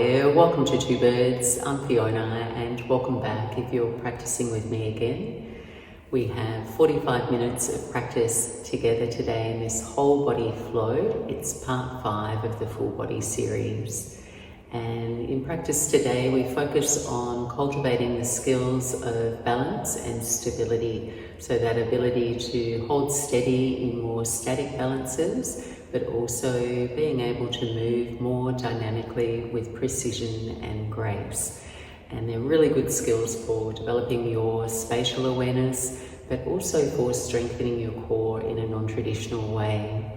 there, welcome to Two Birds. I'm Fiona and welcome back if you're practicing with me again. We have 45 minutes of practice together today in this whole body flow. It's part 5 of the full body series. And in practice today, we focus on cultivating the skills of balance and stability. So that ability to hold steady in more static balances, but also being able to move more dynamically with precision and grace. And they're really good skills for developing your spatial awareness, but also for strengthening your core in a non-traditional way.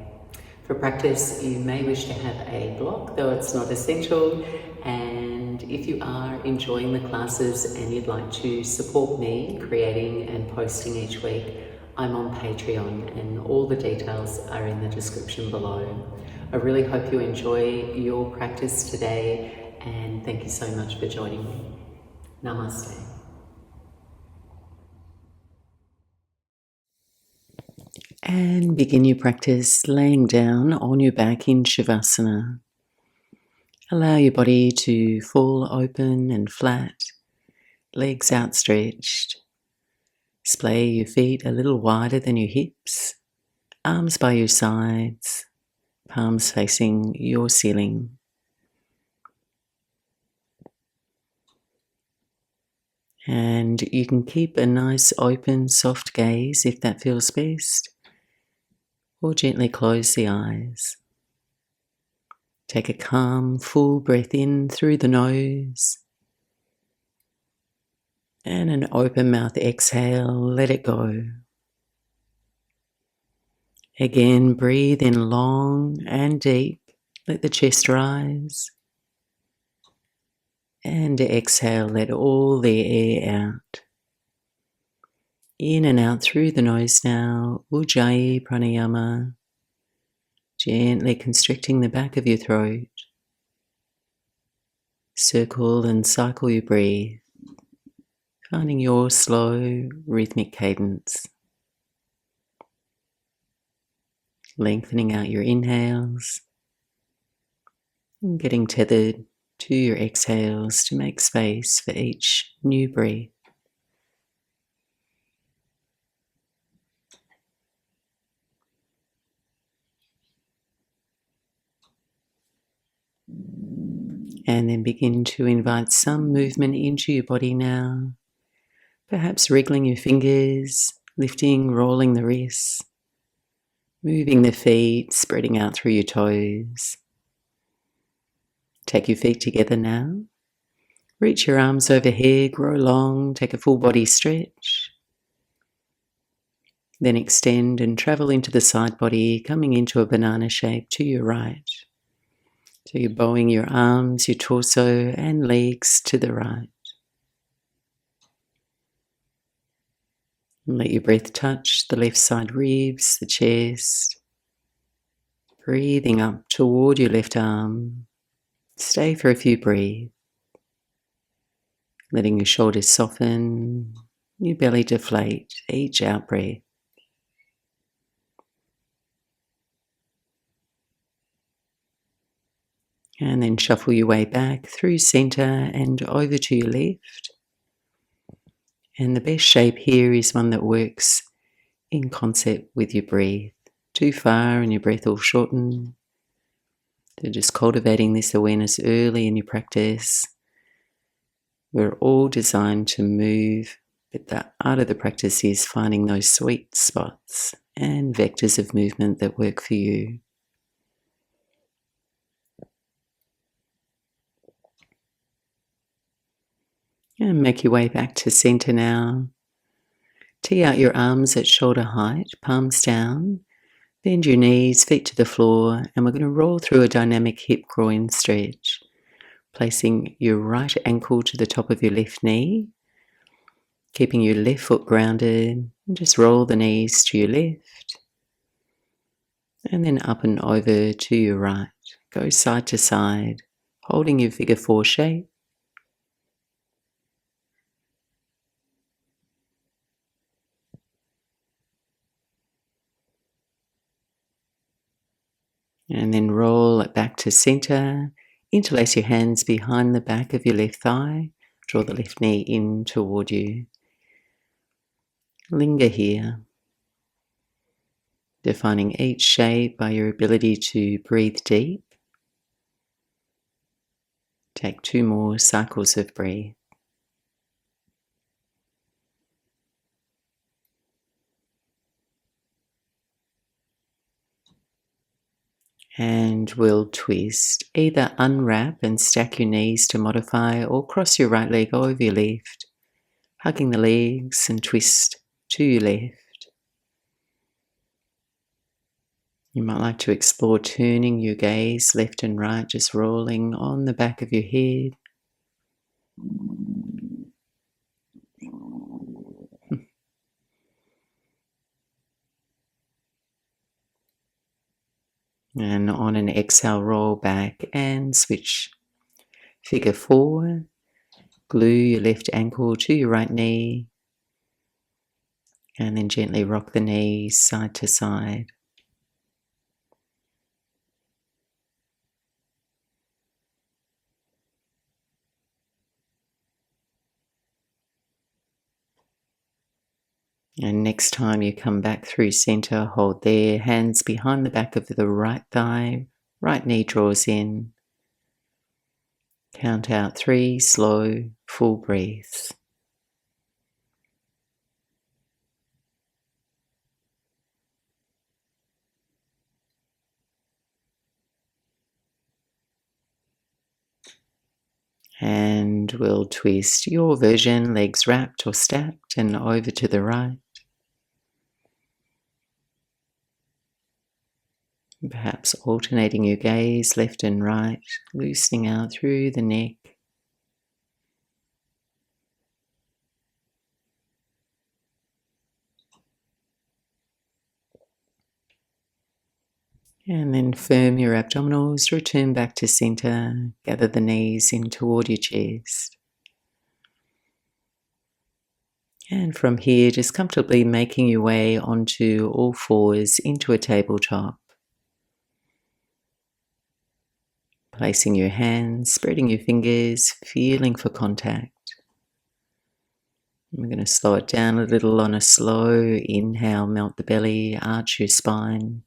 For practice, you may wish to have a block, though it's not essential. And if you are enjoying the classes and you'd like to support me creating and posting each week, I'm on Patreon and all the details are in the description below. I really hope you enjoy your practice today and thank you so much for joining me. Namaste. And begin your practice laying down on your back in Shavasana. Allow your body to fall open and flat, legs outstretched. Splay your feet a little wider than your hips, arms by your sides, palms facing your ceiling. And you can keep a nice open, soft gaze if that feels best, or gently close the eyes. Take a calm, full breath in through the nose and an open mouth exhale, let it go. Again, breathe in long and deep, let the chest rise. And exhale, let all the air out. In and out through the nose now, Ujjayi Pranayama. Gently constricting the back of your throat. Circle and cycle your breath, finding your slow, rhythmic cadence. Lengthening out your inhales, and getting tethered to your exhales to make space for each new breath. And then begin to invite some movement into your body now. Perhaps wriggling your fingers, lifting, rolling the wrists, moving the feet, spreading out through your toes. Take your feet together now. Reach your arms overhead, grow long, take a full body stretch. Then extend and travel into the side body, coming into a banana shape to your right. So you're bowing your arms, your torso and legs to the right. And let your breath touch the left side ribs, the chest. Breathing up toward your left arm. Stay for a few breaths. Letting your shoulders soften, your belly deflate, each out breath. And then shuffle your way back through center and over to your left. And the best shape here is one that works in concert with your breath. Too far and your breath will shorten. So just cultivating this awareness early in your practice. We're all designed to move, but the art of the practice is finding those sweet spots and vectors of movement that work for you. And make your way back to center now. Tee out your arms at shoulder height, palms down. Bend your knees, feet to the floor, and we're going to roll through a dynamic hip groin stretch. Placing your right ankle to the top of your left knee. Keeping your left foot grounded. And just roll the knees to your left. And then up and over to your right. Go side to side, holding your figure 4 shape. And then roll it back to center. Interlace your hands behind the back of your left thigh. Draw the left knee in toward you. Linger here, defining each shape by your ability to breathe deep. Take 2 more cycles of breath. And we'll twist. Either unwrap and stack your knees to modify, or cross your right leg over your left, hugging the legs and twist to your left. You might like to explore turning your gaze left and right, just rolling on the back of your head. And on an exhale, roll back and switch. Figure 4. Glue your left ankle to your right knee. And then gently rock the knees side to side. And next time you come back through center, hold there, hands behind the back of the right thigh, right knee draws in. Count out 3 slow, full breaths. And we'll twist your version, legs wrapped or stacked and over to the right. Perhaps alternating your gaze left and right, loosening out through the neck. And then firm your abdominals, return back to center, gather the knees in toward your chest. And from here, just comfortably making your way onto all fours into a tabletop. Placing your hands, spreading your fingers, feeling for contact. We're going to slow it down a little on a slow inhale, melt the belly, arch your spine.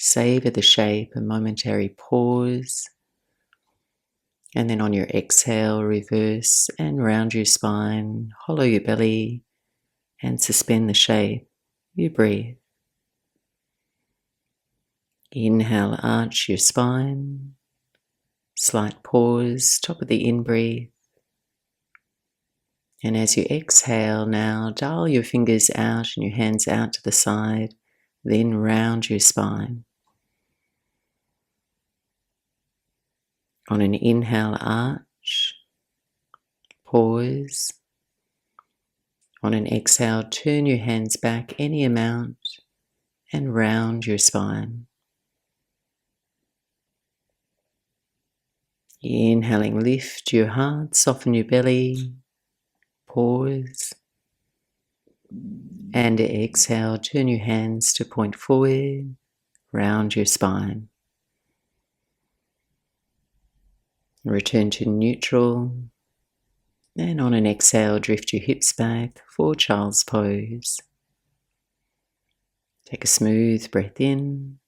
Savor the shape, a momentary pause. And then on your exhale, reverse and round your spine, hollow your belly, and suspend the shape. You breathe. Inhale, arch your spine. Slight pause, top of the in-breath. And as you exhale now, dial your fingers out and your hands out to the side, then round your spine. On an inhale, arch, pause. On an exhale, turn your hands back any amount and round your spine. Inhaling, lift your heart, soften your belly, pause. And exhale, turn your hands to point forward, round your spine. Return to neutral. And on an exhale, drift your hips back for child's pose. Take a smooth breath in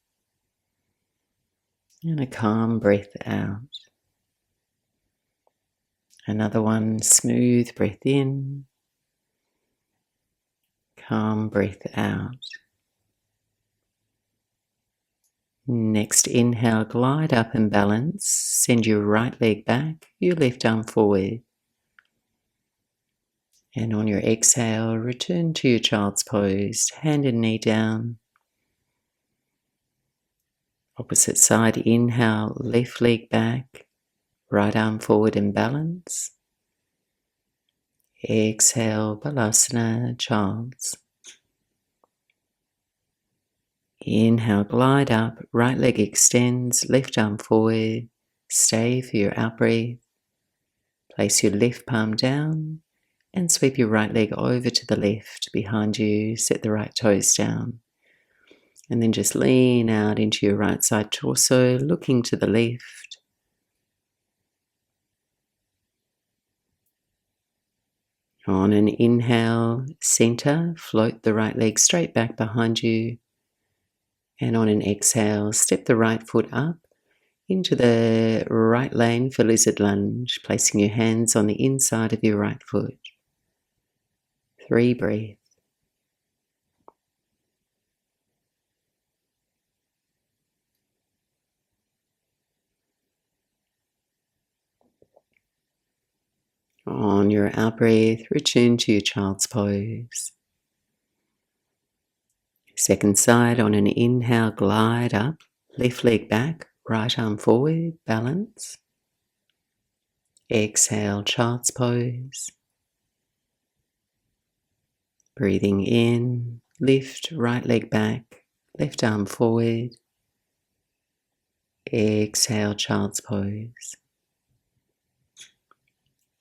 and a calm breath out. Another one, smooth breath in, calm breath out. Next, inhale, glide up and balance. Send your right leg back, your left arm forward. And on your exhale, return to your child's pose, hand and knee down. Opposite side, inhale, left leg back, right arm forward and balance. Exhale, Malasana, child's. Inhale, glide up, right leg extends, left arm forward. Stay for your out breath. Place your left palm down and sweep your right leg over to the left behind you. Set the right toes down. And then just lean out into your right side torso, looking to the left. On an inhale, center, float the right leg straight back behind you. And on an exhale, step the right foot up into the right lane for lizard lunge, placing your hands on the inside of your right foot. 3 breaths. On your out breath, return to your child's pose. Second side, on an inhale, glide up, left leg back, right arm forward, balance. Exhale, child's pose. Breathing in, lift, right leg back, left arm forward. Exhale, child's pose.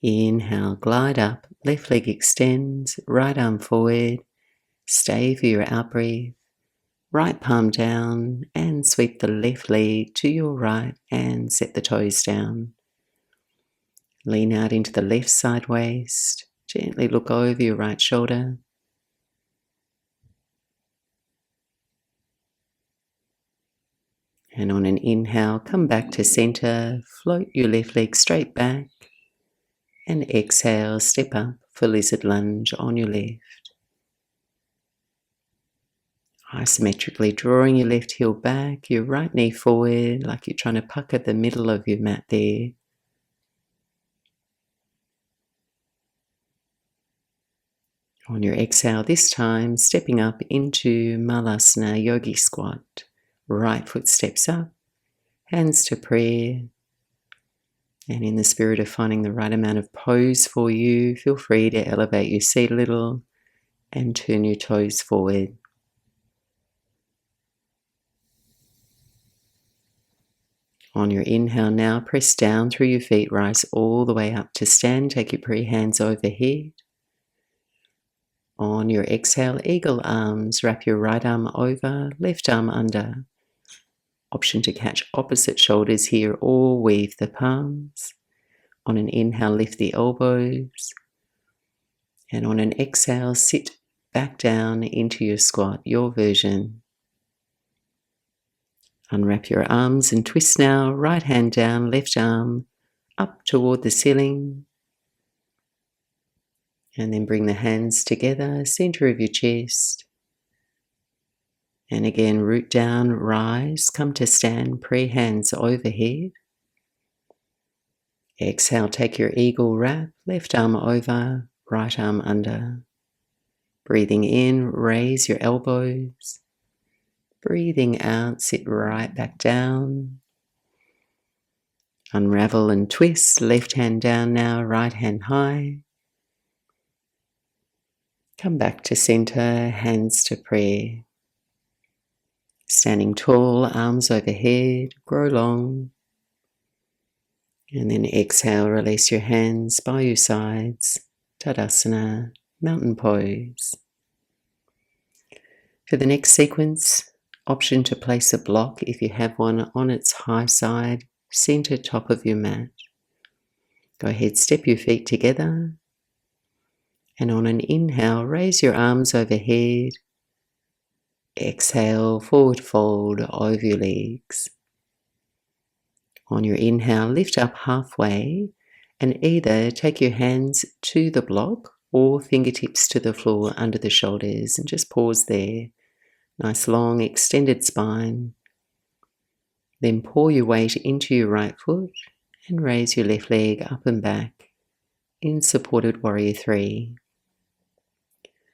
Inhale, glide up, left leg extends, right arm forward. Stay for your out breath. Right palm down and sweep the left leg to your right and set the toes down. Lean out into the left side waist. Gently look over your right shoulder. And on an inhale, come back to center. Float your left leg straight back. And exhale, step up for lizard lunge on your left. Isometrically drawing your left heel back, your right knee forward, like you're trying to pucker the middle of your mat there. On your exhale this time, stepping up into Malasana, Yogi squat. Right foot steps up, hands to prayer. And in the spirit of finding the right amount of pose for you, feel free to elevate your seat a little and turn your toes forward. On your inhale now, press down through your feet, rise all the way up to stand. Take your prayer hands overhead. On your exhale, eagle arms, wrap your right arm over, left arm under. Option to catch opposite shoulders here or weave the palms. On an inhale, lift the elbows. And on an exhale, sit back down into your squat, your version. Unwrap your arms and twist now. Right hand down, left arm up toward the ceiling. And then bring the hands together, center of your chest. And again, root down, rise, come to stand, prayer hands overhead. Exhale, take your eagle wrap, left arm over, right arm under. Breathing in, raise your elbows. Breathing out, sit right back down. Unravel and twist, left hand down now, right hand high. Come back to center, hands to prayer. Standing tall, arms overhead, grow long. And then exhale, release your hands by your sides. Tadasana, mountain pose. For the next sequence, option to place a block if you have one on its high side, center top of your mat. Go ahead, step your feet together. And on an inhale, raise your arms overhead. Exhale, forward fold over your legs. On your inhale, lift up halfway and either take your hands to the block or fingertips to the floor under the shoulders and just pause there. Nice long extended spine. Then pour your weight into your right foot and raise your left leg up and back in supported warrior 3.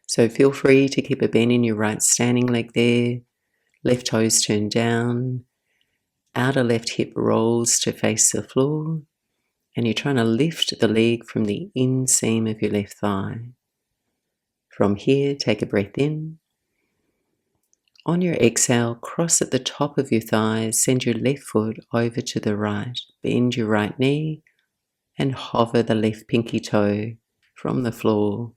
So feel free to keep a bend in your right standing leg there. Left toes turned down. Outer left hip rolls to face the floor. And you're trying to lift the leg from the inseam of your left thigh. From here, take a breath in. On your exhale, cross at the top of your thighs, send your left foot over to the right. Bend your right knee and hover the left pinky toe from the floor.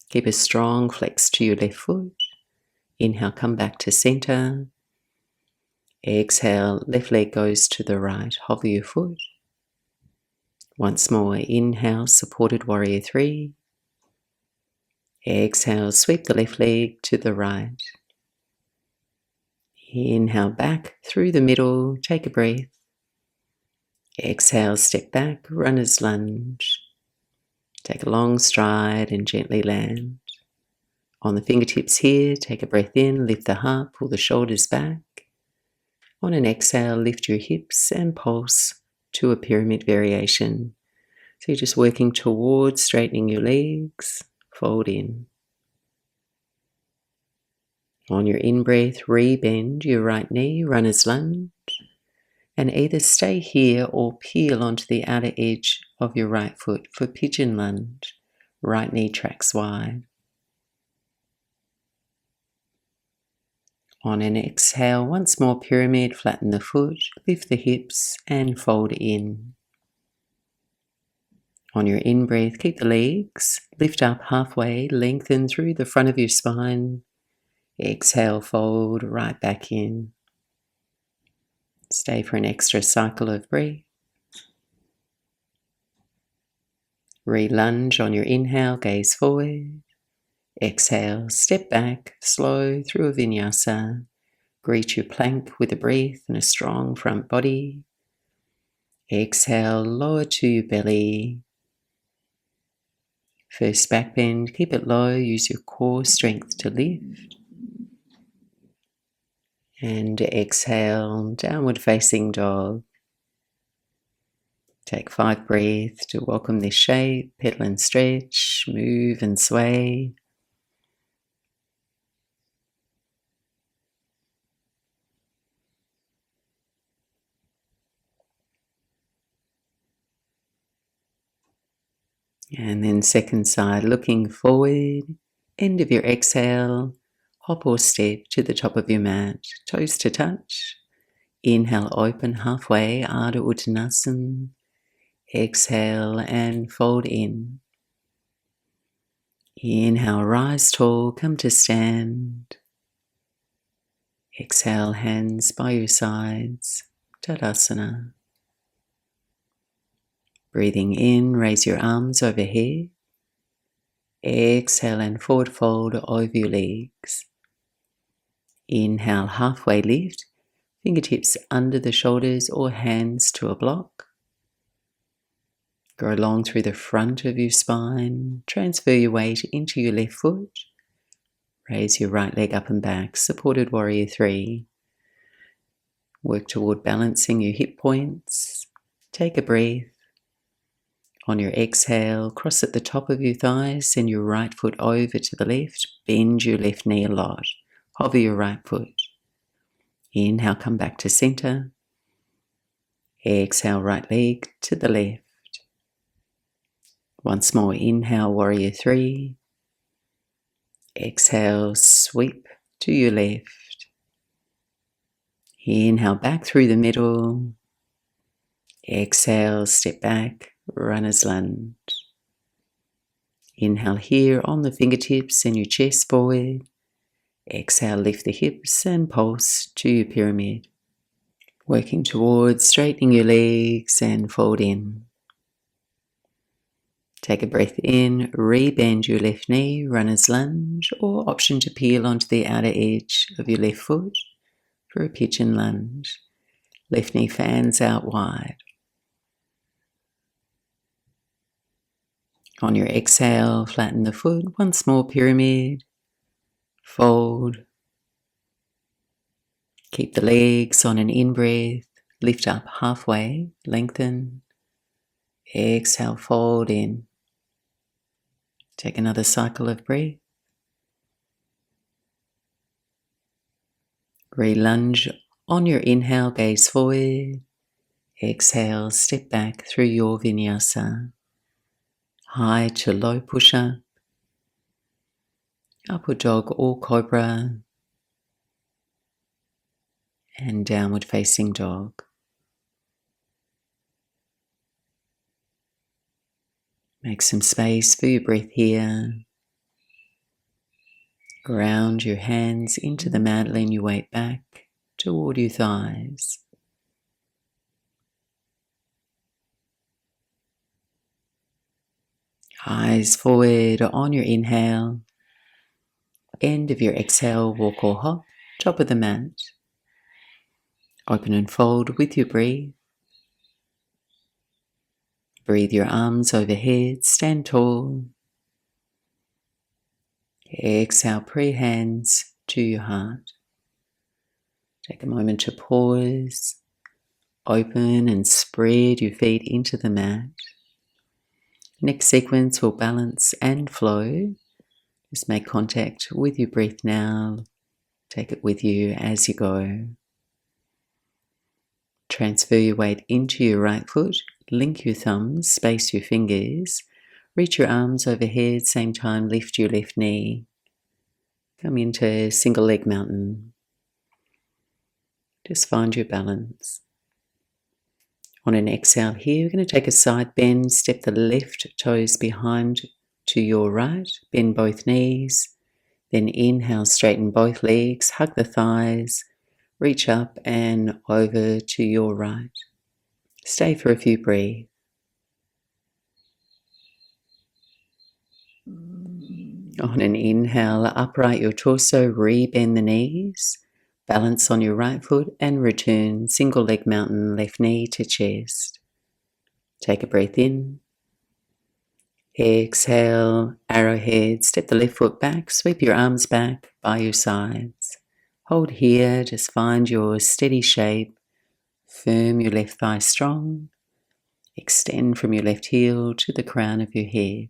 Keep a strong flex to your left foot. Inhale, come back to center. Exhale, left leg goes to the right. Hover your foot. Once more, inhale, supported warrior 3. Exhale, sweep the left leg to the right. Inhale back through the middle, take a breath. Exhale, step back, runner's lunge. Take a long stride and gently land. On the fingertips here, take a breath in, lift the heart, pull the shoulders back. On an exhale, lift your hips and pulse to a pyramid variation. So you're just working towards straightening your legs, fold in. On your in-breath, re-bend your right knee, runner's lunge, and either stay here or peel onto the outer edge of your right foot for pigeon lunge. Right knee tracks wide. On an exhale, once more pyramid, flatten the foot, lift the hips and fold in. On your in-breath, keep the legs, lift up halfway, lengthen through the front of your spine. Exhale, fold right back in. Stay for an extra cycle of breath. Re-lunge on your inhale, gaze forward. Exhale, step back, slow through a vinyasa. Greet your plank with a breath and a strong front body. Exhale, lower to your belly. First back bend, keep it low, use your core strength to lift. And exhale, downward facing dog. Take 5 breaths to welcome this shape, pedal and stretch, move and sway. And then second side, looking forward, end of your exhale, hop or step to the top of your mat, toes to touch. Inhale, open halfway, Ardha Uttanasana. Exhale and fold in. Inhale, rise tall, come to stand. Exhale, hands by your sides, Tadasana. Breathing in, raise your arms overhead. Exhale and forward fold over your legs. Inhale, halfway lift, fingertips under the shoulders or hands to a block. Go along through the front of your spine. Transfer your weight into your left foot. Raise your right leg up and back, supported warrior 3. Work toward balancing your hip points. Take a breath. On your exhale, cross at the top of your thighs, send your right foot over to the left, bend your left knee a lot. Hover your right foot. Inhale, come back to center. Exhale, right leg to the left. Once more, inhale, warrior 3. Exhale, sweep to your left. Inhale, back through the middle. Exhale, step back, runner's lunge. Inhale here on the fingertips, send your chest forward. Exhale, lift the hips and pulse to your pyramid. Working towards straightening your legs and fold in. Take a breath in, re-bend your left knee, runner's lunge, or option to peel onto the outer edge of your left foot for a pigeon lunge. Left knee fans out wide. On your exhale, flatten the foot, once more pyramid, fold. Keep the legs on an in-breath, lift up halfway, lengthen. Exhale, fold in. Take another cycle of breath. Re-lunge on your inhale, gaze forward. Exhale, step back through your Vinyasa. High to low push-up. Upward dog or Cobra. And downward facing dog. Make some space for your breath here. Ground your hands into the mat, lean your weight back toward your thighs. Eyes forward on your inhale. End of your exhale, walk or hop, top of the mat. Open and fold with your breath. Breathe your arms overhead, stand tall. Exhale, pray hands to your heart. Take a moment to pause. Open and spread your feet into the mat. Next sequence will balance and flow. Just make contact with your breath now. Take it with you as you go. Transfer your weight into your right foot. Link your thumbs, space your fingers. Reach your arms overhead, same time lift your left knee. Come into single leg mountain. Just find your balance. On an exhale here, we're going to take a side bend, step the left toes behind to your right, bend both knees, then inhale, straighten both legs, hug the thighs, reach up and over to your right. Stay for a few breaths. On an inhale, upright your torso, re-bend the knees, balance on your right foot and return single leg mountain, left knee to chest. Take a breath in. Exhale, arrowhead, step the left foot back, sweep your arms back by your sides. Hold here, just find your steady shape. Firm your left thigh strong. Extend from your left heel to the crown of your head.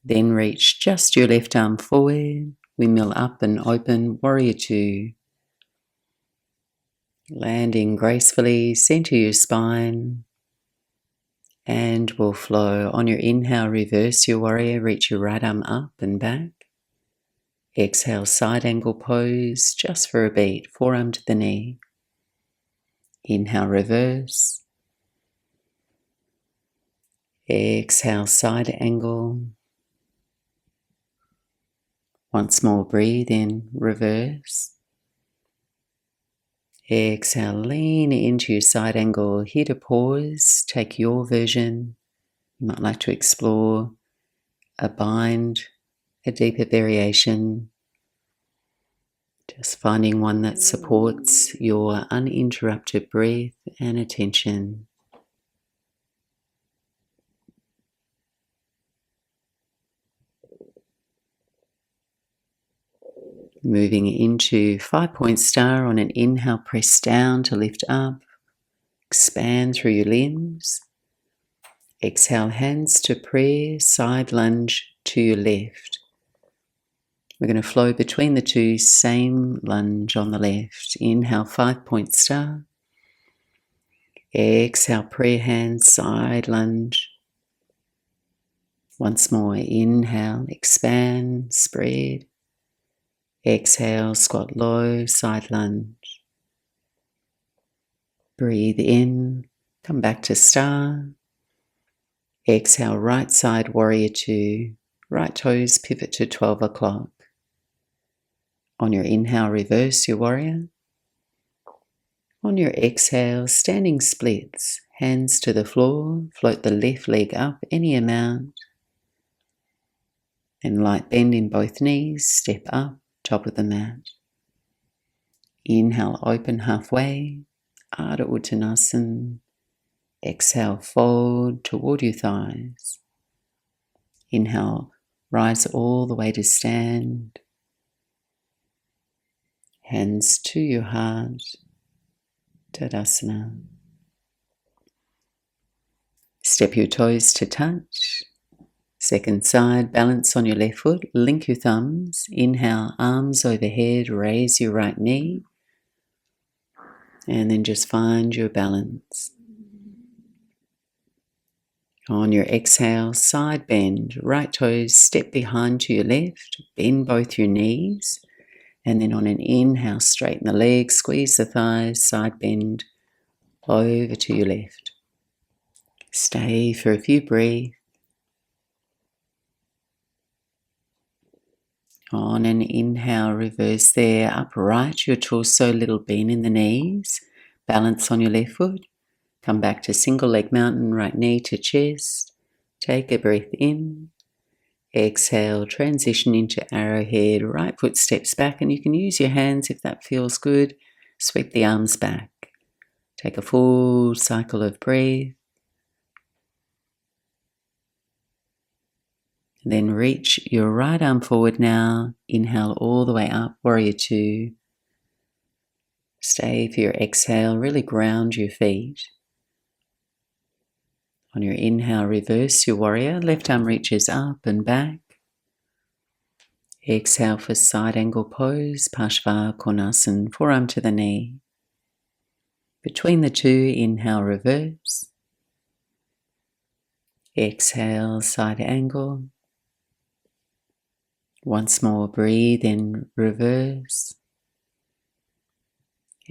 Then reach just your left arm forward, windmill up and open, warrior two. Landing gracefully, center your spine. And we'll flow. On your inhale, reverse your warrior, reach your right arm up and back. Exhale, side angle pose, just for a beat, forearm to the knee. Inhale, reverse. Exhale, side angle. Once more, breathe in, reverse. Exhale, lean into your side angle. Here to pause, take your version. You might like to explore a bind, a deeper variation. Just finding one that supports your uninterrupted breath and attention. Moving into 5-point star. On an inhale, press down to lift up. Expand through your limbs. Exhale, hands to prayer, side lunge to your left. We're going to flow between the two, same lunge on the left. Inhale, 5-point star. Exhale, prayer hands, side lunge. Once more, inhale, expand, spread. Exhale, squat low, side lunge. Breathe in, come back to star. Exhale, right side, warrior two. Right toes pivot to 12 o'clock. On your inhale, reverse your warrior. On your exhale, standing splits. Hands to the floor, float the left leg up any amount. And light bend in both knees, step up, top of the mat. Inhale, open halfway, Ardha Uttanasana. Exhale, fold toward your thighs. Inhale, rise all the way to stand. Hands to your heart, Tadasana. Step your toes to touch. Second side, balance on your left foot, link your thumbs. Inhale, arms overhead, raise your right knee. And then just find your balance. On your exhale, side bend, right toes step behind to your left, bend both your knees. And then on an inhale, straighten the legs, squeeze the thighs, side bend, over to your left. Stay for a few breaths. On an inhale, reverse there, upright your torso, little bend in the knees, balance on your left foot. Come back to single leg mountain, right knee to chest. Take a breath in. Exhale, transition into arrowhead. Right foot steps back, and you can use your hands if that feels good. Sweep the arms back. Take a full cycle of breath. Then reach your right arm forward now. Inhale all the way up, warrior two. Stay for your exhale, really ground your feet. On your inhale, reverse your warrior. Left arm reaches up and back. Exhale for side angle pose, Parsvakonasana, forearm to the knee. Between the two, inhale, reverse. Exhale, side angle. Once more, breathe in, reverse.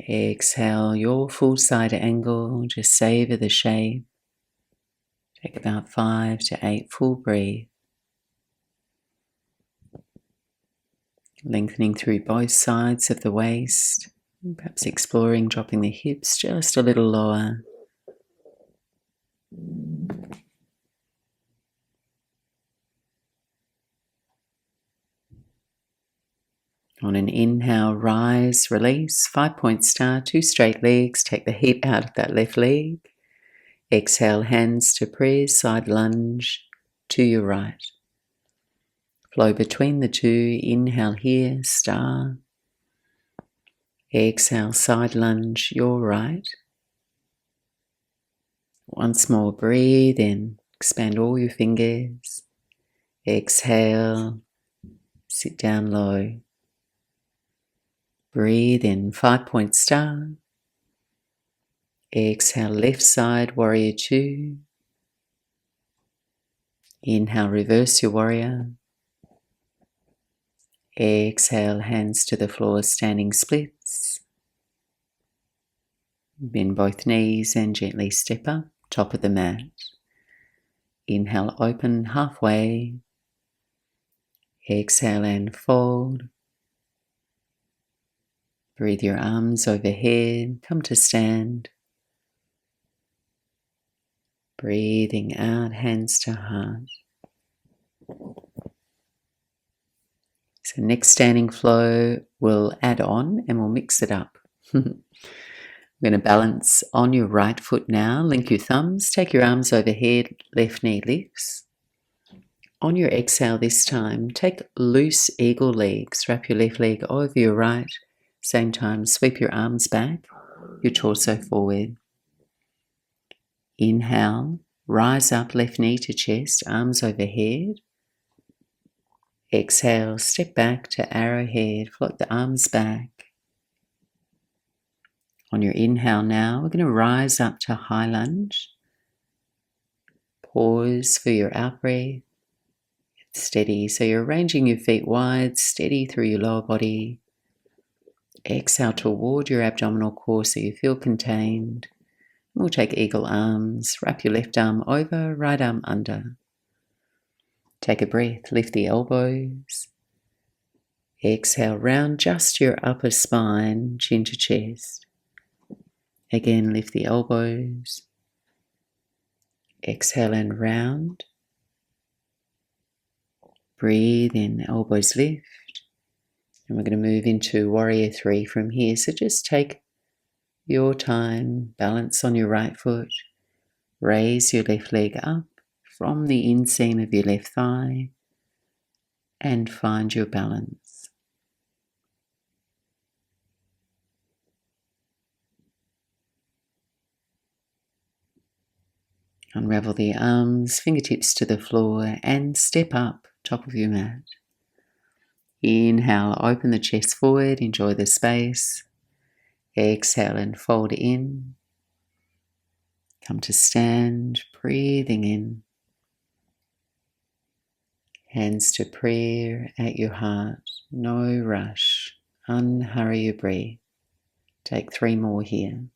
Exhale, your full side angle. Just savor the shape. Take about 5 to 8 full breaths. Lengthening through both sides of the waist. Perhaps exploring dropping the hips just a little lower. On an inhale, rise, release, 5-point star, 2 straight legs. Take the hip out of that left leg. Exhale, hands to prayers, side lunge to your right. Flow between the two. Inhale here, star. Exhale, side lunge, your right. Once more, breathe in. Expand all your fingers. Exhale, sit down low. Breathe in, 5-point star. Exhale, left side, warrior two. Inhale, reverse your warrior. Exhale, hands to the floor, standing splits. Bend both knees and gently step up, top of the mat. Inhale, open halfway. Exhale and fold. Breathe your arms overhead, come to stand. Breathing out, hands to heart. So next standing flow, we'll add on and we'll mix it up. We're going to balance on your right foot now. Link your thumbs, take your arms overhead, left knee lifts. On your exhale this time, take loose eagle legs. Wrap your left leg over your right. Same time, sweep your arms back, your torso forward. Inhale, rise up, left knee to chest, arms overhead. Exhale, step back to arrowhead, float the arms back. On your inhale now, we're going to rise up to high lunge. Pause for your out breath. Steady, so you're arranging your feet wide, steady through your lower body. Exhale toward your abdominal core so you feel contained. We'll take eagle arms, wrap your left arm over, right arm under. Take a breath, lift the elbows. Exhale, round just your upper spine, chin to chest. Again, lift the elbows. Exhale and round. Breathe in, elbows lift. And we're going to move into warrior three from here. So just take your time, balance on your right foot. Raise your left leg up from the inseam of your left thigh and find your balance. Unravel the arms, fingertips to the floor and step up, top of your mat. Inhale, open the chest forward, enjoy the space. Exhale and fold in. Come to stand, breathing in. Hands to prayer at your heart, no rush. Unhurry your breath. Take 3 more here.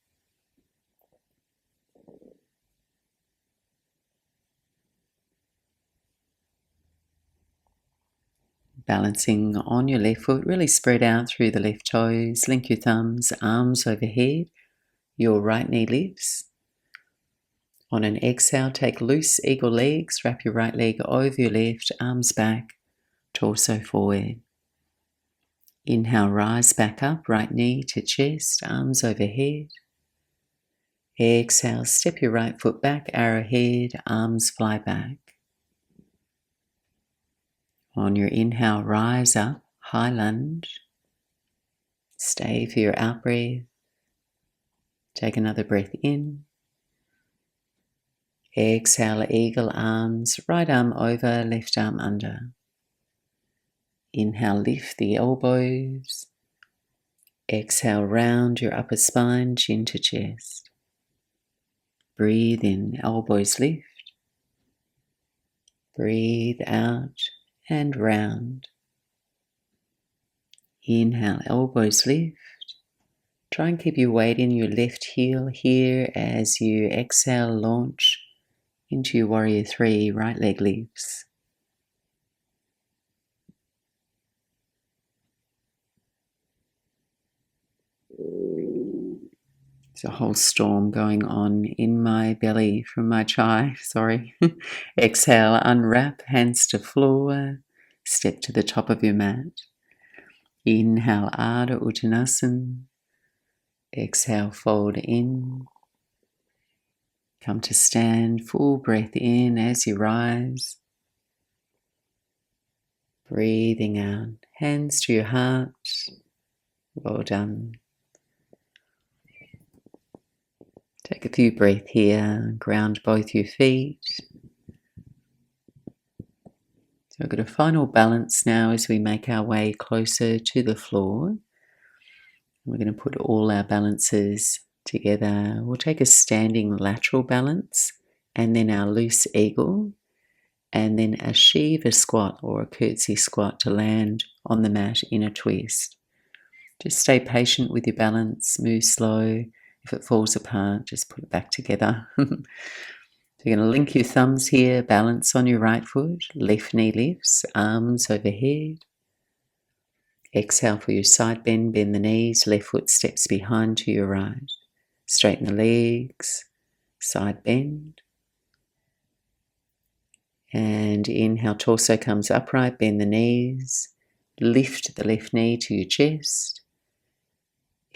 Balancing on your left foot, really spread out through the left toes, link your thumbs, arms overhead, your right knee lifts. On an exhale, take loose eagle legs, wrap your right leg over your left, arms back, torso forward. Inhale, rise back up, right knee to chest, arms overhead. Exhale, step your right foot back, arrowhead, arms fly back. On your inhale, rise up, high lunge. Stay for your out breath. Take another breath in. Exhale, eagle arms, right arm over, left arm under. Inhale, lift the elbows. Exhale, round your upper spine, chin to chest. Breathe in, elbows lift. Breathe out and round. Inhale, elbows lift. Try and keep your weight in your left heel here as you exhale, launch into your warrior three, right leg lifts. There's a whole storm going on in my belly from my chai, sorry. Exhale, unwrap, hands to floor, step to the top of your mat. Inhale, Ardha Uttanasana. Exhale, fold in. Come to stand, full breath in as you rise. Breathing out, hands to your heart. Well done. Take a few breaths here, ground both your feet. So we've got a final balance now as we make our way closer to the floor. We're going to put all our balances together. We'll take a standing lateral balance and then our loose eagle and then a Shiva squat or a curtsy squat to land on the mat in a twist. Just stay patient with your balance, move slow. If it falls apart, just put it back together. So you're going to link your thumbs here, balance on your right foot, left knee lifts, arms overhead. Exhale for your side bend, bend the knees, left foot steps behind to your right. Straighten the legs, side bend. And inhale, torso comes upright, bend the knees, lift the left knee to your chest.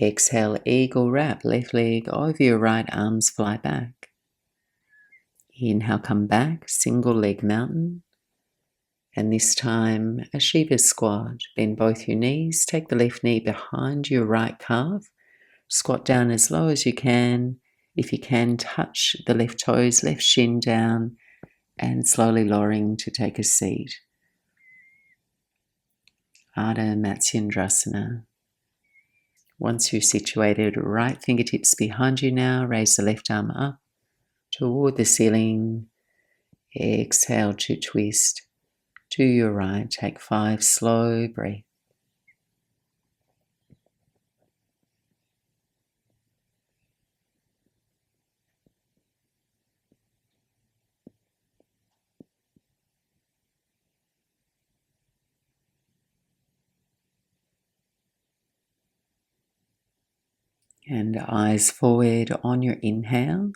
Exhale, eagle wrap, left leg over your right, arms fly back. Inhale, come back, single leg mountain. And this time, a Shiva squat. Bend both your knees, take the left knee behind your right calf. Squat down as low as you can. If you can, touch the left toes, left shin down, and slowly lowering to take a seat. Ardha Matsyendrasana. Once you're situated, right fingertips behind you now, raise the left arm up toward the ceiling. Exhale to twist to your right. Take 5 slow breaths. And eyes forward on your inhale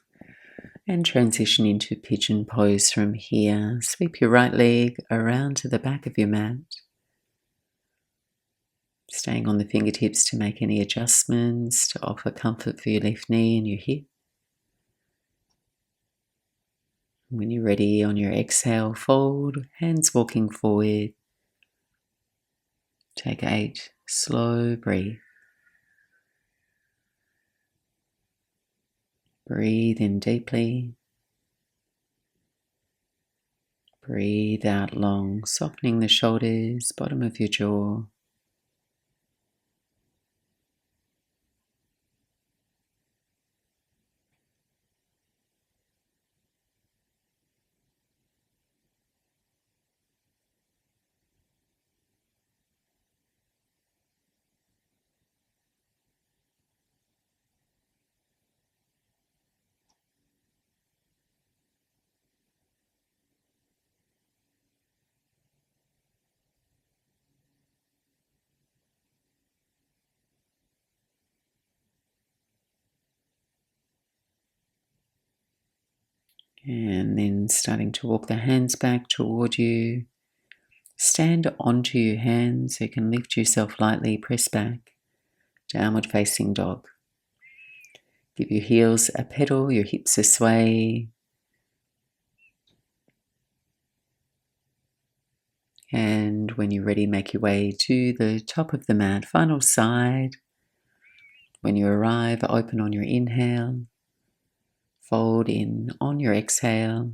and transition into pigeon pose from here. Sweep your right leg around to the back of your mat. Staying on the fingertips to make any adjustments to offer comfort for your left knee and your hip. When you're ready, on your exhale, fold, hands walking forward. Take 8 slow breaths. Breathe in deeply. Breathe out long, softening the shoulders, bottom of your jaw. And then starting to walk the hands back toward you. Stand onto your hands so you can lift yourself lightly, press back. Downward facing dog. Give your heels a pedal, your hips a sway. And when you're ready, make your way to the top of the mat, final side. When you arrive, open on your inhale, fold in on your exhale,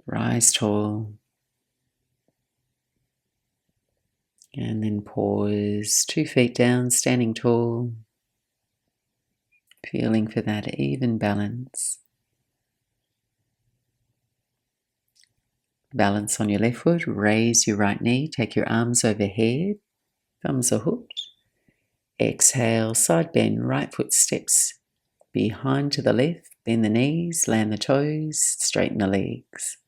rise tall, and then pause, 2 feet down, standing tall, feeling for that even balance. Balance on your left foot, raise your right knee, take your arms overhead, thumbs are hooked. Exhale, side bend, right foot steps behind to the left, bend the knees, land the toes, straighten the legs.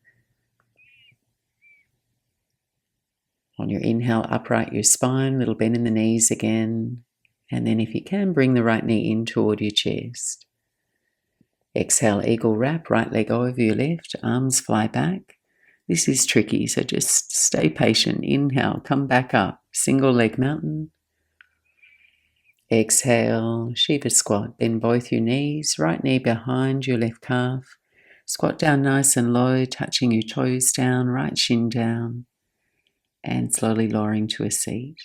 On your inhale, upright your spine, little bend in the knees again, and then if you can, bring the right knee in toward your chest. Exhale, eagle wrap, right leg over your left, arms fly back. This is tricky, so just stay patient. Inhale, come back up, single leg mountain. Exhale, Shiva squat, bend both your knees, right knee behind your left calf. Squat down nice and low, touching your toes down, right shin down, and slowly lowering to a seat.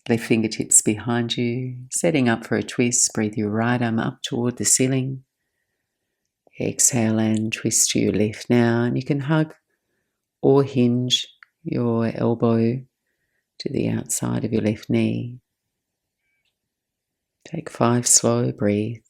Left fingertips behind you, setting up for a twist. Breathe your right arm up toward the ceiling. Exhale and twist to your left now, and you can hug or hinge your elbow to the outside of your left knee. Take 5 slow breathe.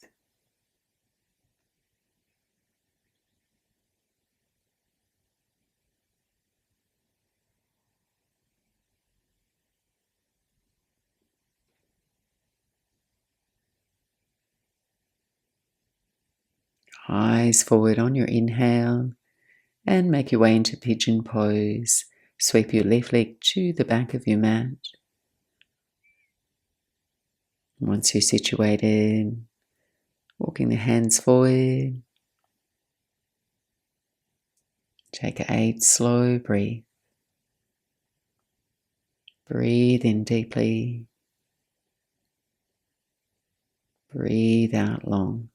Eyes forward on your inhale and make your way into pigeon pose. Sweep your left leg to the back of your mat. Once you're situated, walking the hands forward. Take 8 slow breaths. Breathe in deeply. Breathe out long.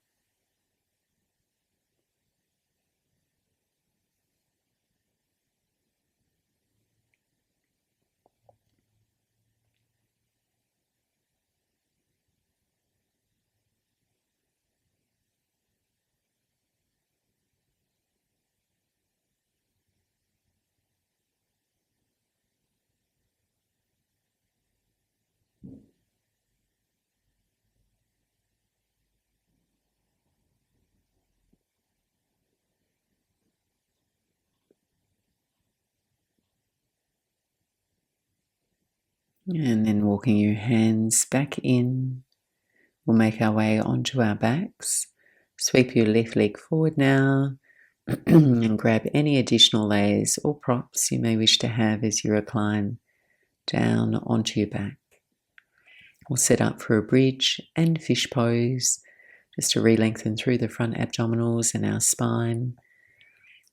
And then walking your hands back in, we'll make our way onto our backs. Sweep your left leg forward now and grab any additional layers or props you may wish to have as you recline down onto your back. We'll set up for a bridge and fish pose, just to re-lengthen through the front abdominals and our spine.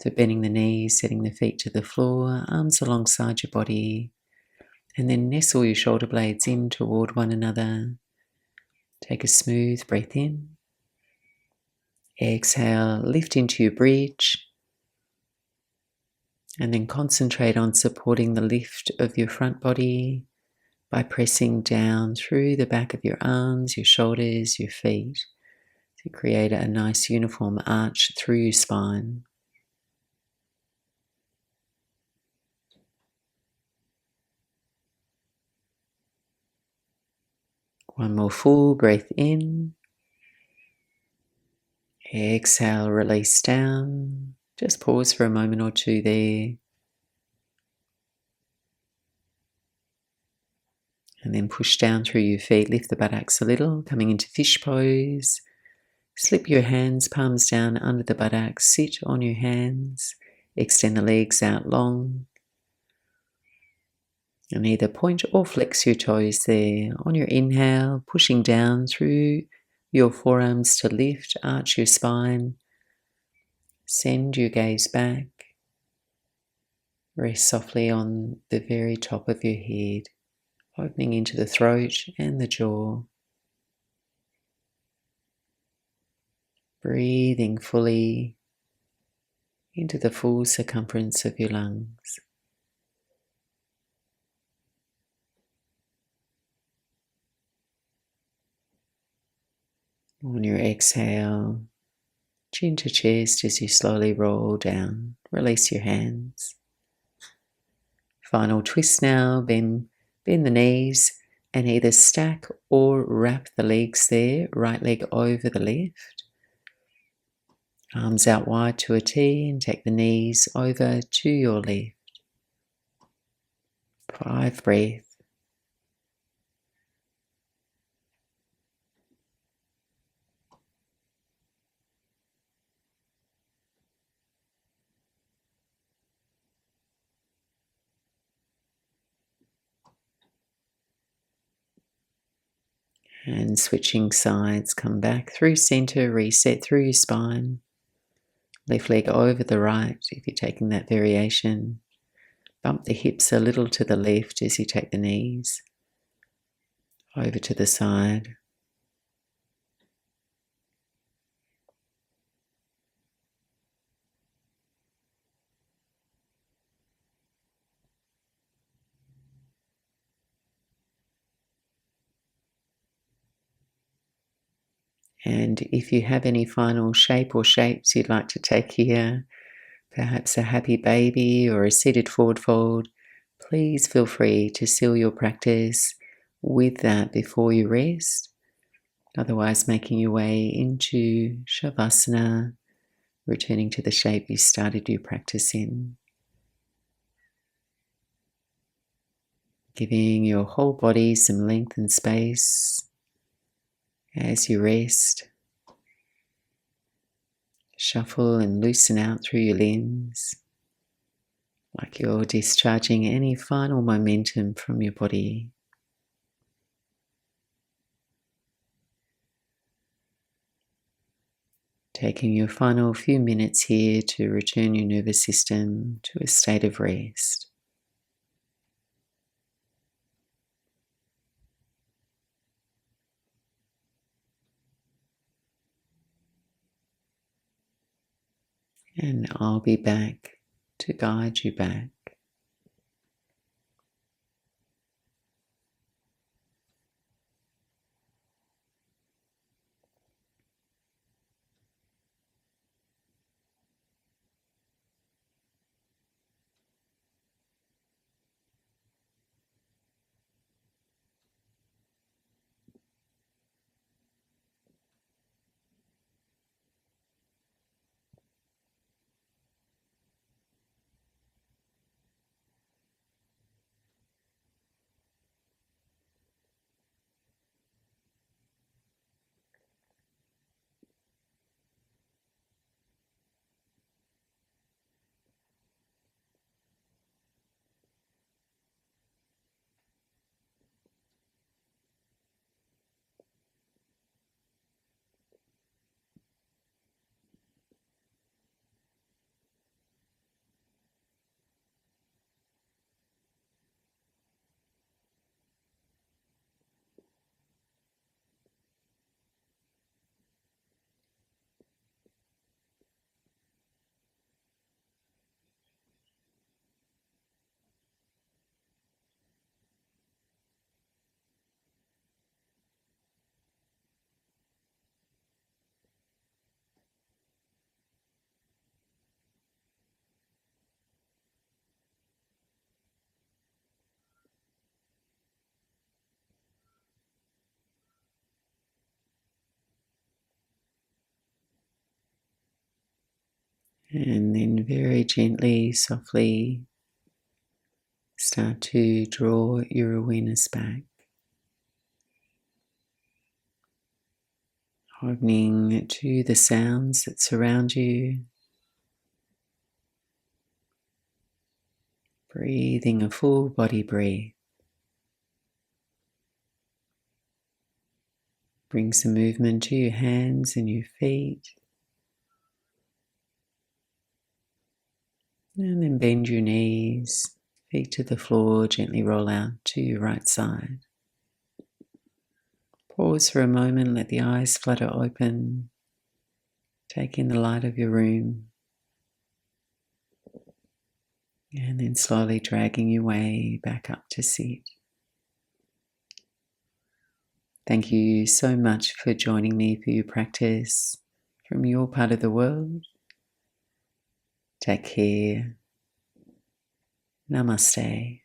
So bending the knees, setting the feet to the floor, arms alongside your body, and then nestle your shoulder blades in toward one another. Take a smooth breath in. Exhale, lift into your bridge, and then concentrate on supporting the lift of your front body by pressing down through the back of your arms, your shoulders, your feet to create a nice uniform arch through your spine. One more full breath in. Exhale, release down. Just pause for a moment or two there. And then push down through your feet, lift the buttocks a little, coming into fish pose. Slip your hands, palms down under the buttocks, sit on your hands, extend the legs out long. And either point or flex your toes there. On your inhale, pushing down through your forearms to lift, arch your spine, send your gaze back, rest softly on the very top of your head, opening into the throat and the jaw. Breathing fully into the full circumference of your lungs. On your exhale, chin to chest as you slowly roll down. Release your hands. Final twist now, bend the knees and either stack or wrap the legs there, right leg over the left. Arms out wide to a T and take the knees over to your left. 5 breaths. And switching sides, come back through center, reset through your spine. Left leg over the right if you're taking that variation. Bump the hips a little to the left as you take the knees over to the side. And if you have any final shape or shapes you'd like to take here, perhaps a happy baby or a seated forward fold, please feel free to seal your practice with that before you rest. Otherwise, making your way into Shavasana, returning to the shape you started your practice in. Giving your whole body some length and space as you rest. Shuffle and loosen out through your limbs, like you're discharging any final momentum from your body. Taking your final few minutes here to return your nervous system to a state of rest. And I'll be back to guide you back. And then very gently, softly start to draw your awareness back, opening to the sounds that surround you, breathing a full body breath, Bring some movement to your hands and your feet. And then bend your knees, feet to the floor, gently roll out to your right side. Pause for a moment, let the eyes flutter open. Take in the light of your room. And then slowly dragging your way back up to sit. Thank you so much for joining me for your practice from your part of the world. Take care. Namaste.